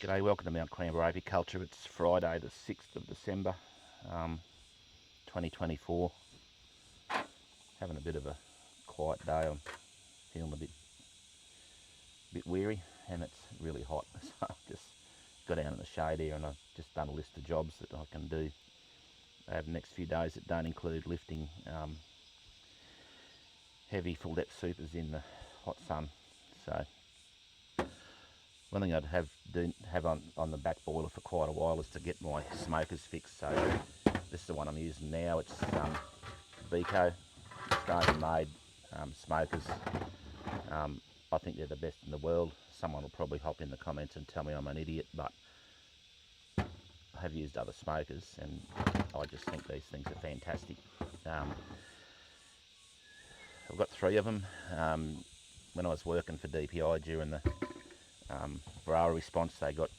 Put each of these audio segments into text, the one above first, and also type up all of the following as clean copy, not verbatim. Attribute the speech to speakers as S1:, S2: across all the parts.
S1: G'day, welcome to Mt.Coramba Apiculture. It's Friday the 6th of December 2024. Having a bit of a quiet day. I'm feeling a bit weary and it's really hot, so I've just got down in the shade here and I've just done a list of jobs that I can do over the next few days that don't include lifting heavy full depth supers in the hot sun. So one thing I'd have on the back boiler for quite a while is to get my smokers fixed. So this is the one I'm using now. It's Beeco, Australian made smokers. I think they're the best in the world. Someone will probably hop in the comments and tell me I'm an idiot, but I have used other smokers and I just think these things are fantastic. I've got 3 of them. When I was working for DPI during the Varroa response, they got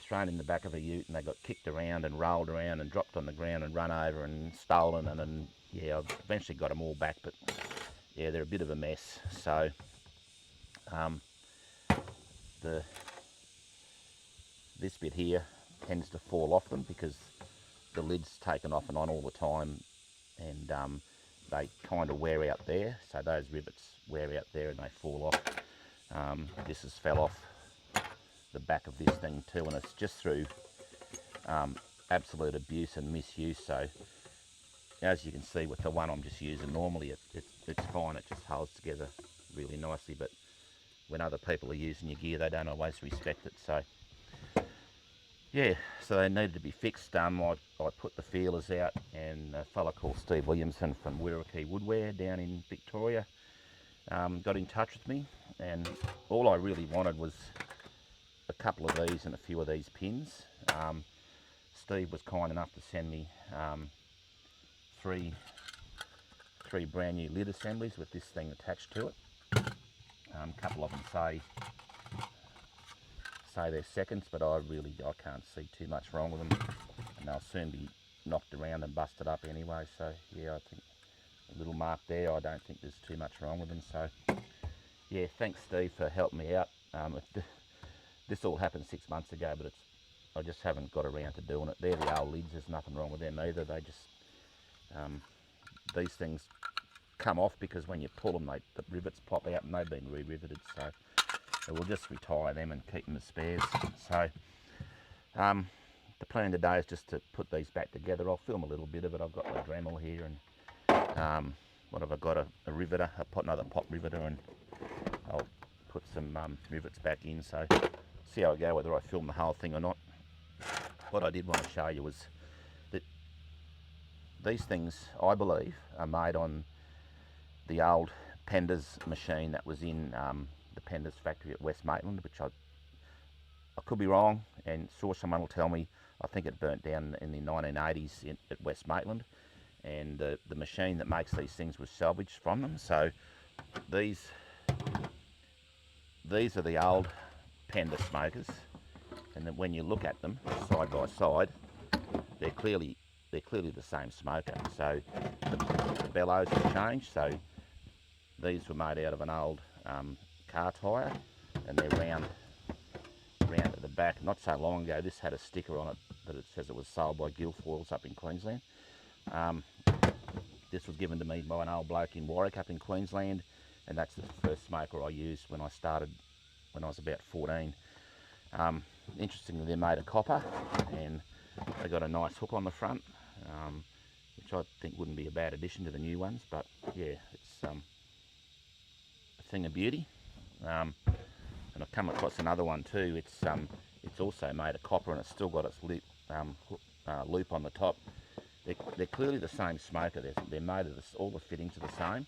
S1: thrown in the back of a ute and they got kicked around and rolled around and dropped on the ground and run over and stolen, and yeah, I've eventually got them all back, but yeah, they're a bit of a mess. So this bit here tends to fall off them because the lid's taken off and on all the time, and they kind of wear out there, so those rivets wear out there and they fall off. This has fell off the back of this thing too, and it's just through absolute abuse and misuse. So as you can see with the one I'm just using normally, it's fine, it just holds together really nicely, but when other people are using your gear they don't always respect it. So yeah, so they needed to be fixed. I put the feelers out, and a fella called Steve Williamson from Whirrakee Woodware down in Victoria got in touch with me, and all I really wanted was a couple of these and a few of these pins. Steve was kind enough to send me three brand new lid assemblies with this thing attached to it. A couple of them say they're seconds, but I can't see too much wrong with them, and they'll soon be knocked around and busted up anyway. So yeah, I think a little mark there, I don't think there's too much wrong with them. So yeah, thanks Steve for helping me out. This all happened 6 months ago, but I just haven't got around to doing it. They're the old lids, there's nothing wrong with them either. They just these things come off because when you pull them, the rivets pop out and they've been re-riveted. So we'll just retire them and keep them as spares. So the plan today is just to put these back together. I'll film a little bit of it. I've got my Dremel here, and what have I got? A riveter, another pop riveter, and I'll put some rivets back in. So see how I go, whether I film the whole thing or not. What I did want to show you was that these things, I believe, are made on the old Pender's machine that was in the Pender's factory at West Maitland, which I could be wrong, and sure, someone will tell me. I think it burnt down in the 1980s at West Maitland, and the machine that makes these things was salvaged from them. So these are the old Pender smokers, and then when you look at them side by side, they're clearly the same smoker. So the bellows have changed. So these were made out of an old car tyre, and they're round at the back. Not so long ago, this had a sticker on it that it says it was sold by Guilfoyles up in Queensland. This was given to me by an old bloke in Whirrakee up in Queensland, and that's the first smoker I used when I started when I was about 14. Interestingly, they're made of copper, and they got a nice hook on the front, which I think wouldn't be a bad addition to the new ones. But yeah, it's a thing of beauty. And I've come across another one too. It's also made of copper, and it's still got its loop on the top. They're clearly the same smoker. They're made of this, all the fittings are the same.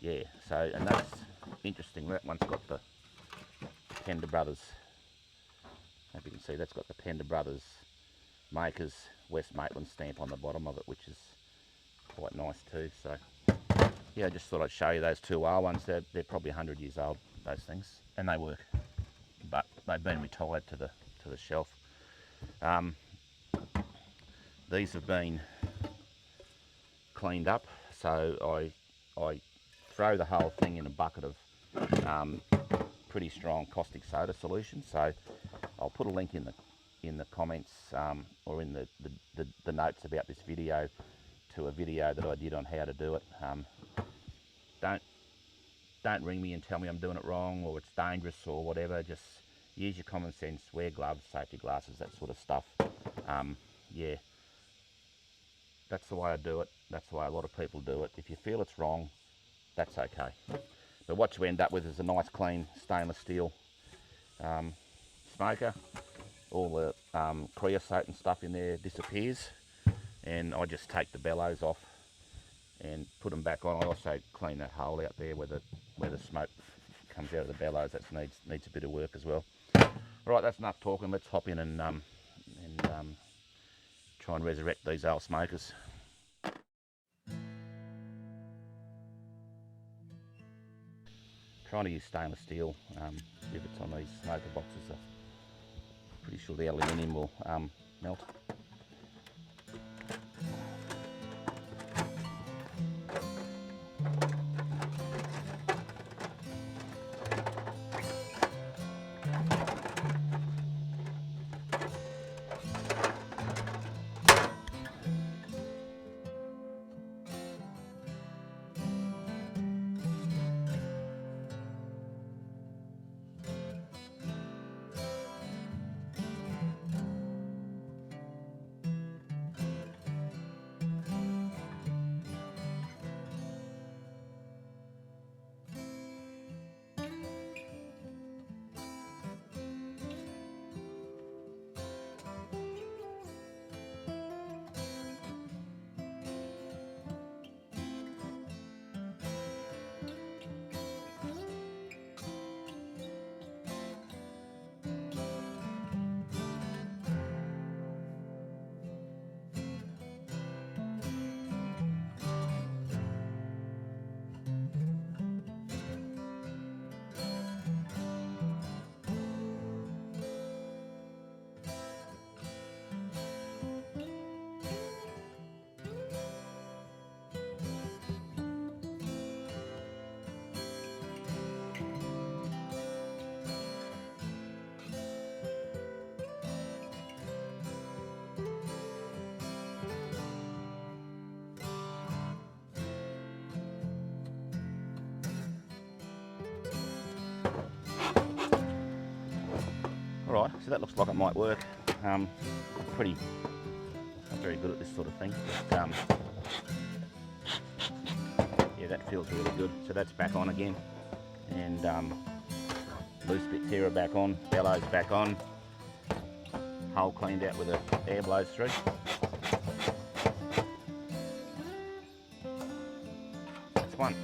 S1: Yeah, so, and that's interesting. That one's got the Pender Brothers. Hope you can see that's got the Pender Brothers makers West Maitland stamp on the bottom of it, which is quite nice too. So yeah, I just thought I'd show you those 2 old ones. They're probably 100 years old, those things, and they work, but they've been retired to the shelf. These have been cleaned up, so I throw the whole thing in a bucket of pretty strong caustic soda solution. So I'll put a link in the comments or in the notes about this video to a video that I did on how to do it. Don't ring me and tell me I'm doing it wrong or it's dangerous or whatever. Just use your common sense, wear gloves, safety glasses, that sort of stuff. Yeah, that's the way I do it. That's the way a lot of people do it. If you feel it's wrong, that's okay. But what you end up with is a nice clean stainless steel smoker. All the creosote and stuff in there disappears, and I just take the bellows off and put them back on. I also clean that hole out there where the smoke comes out of the bellows. That needs a bit of work as well. Right, that's enough talking. Let's hop in and try and resurrect these old smokers. Trying to use stainless steel rivets on these smoker boxes. Pretty sure the aluminium will melt. Alright, so that looks like it might work. Pretty, not very good at this sort of thing, but yeah, that feels really good. So that's back on again, and loose bits here are back on, bellows back on, hole cleaned out where the air blows through. That's one.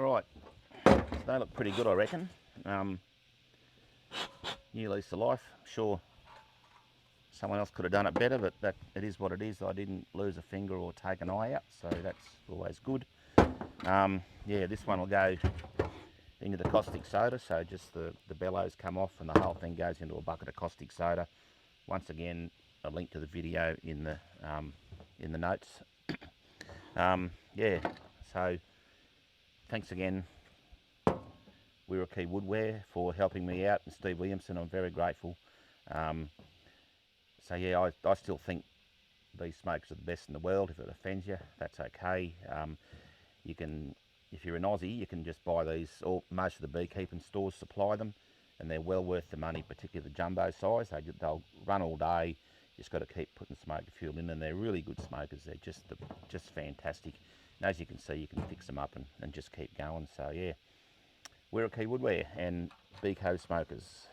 S1: Alright, so they look pretty good, I reckon. New lease of life. I'm sure someone else could have done it better, but that it is what it is. I didn't lose a finger or take an eye out, so that's always good. Yeah, this one will go into the caustic soda, so just the bellows come off and the whole thing goes into a bucket of caustic soda. Once again, a link to the video in the notes. Yeah, so thanks again, Whirrakee Woodware, for helping me out, and Steve Williamson. I'm very grateful. So yeah, I still think these smokers are the best in the world. If it offends you, that's okay. You can, if you're an Aussie, you can just buy these, or most of the beekeeping stores supply them, and they're well worth the money, particularly the jumbo size. They'll run all day. You just got to keep putting smoker fuel in, and they're really good smokers. They're just fantastic. And as you can see, you can fix them up and just keep going. So yeah, Whirrakee Woodware and Beeco Smokers.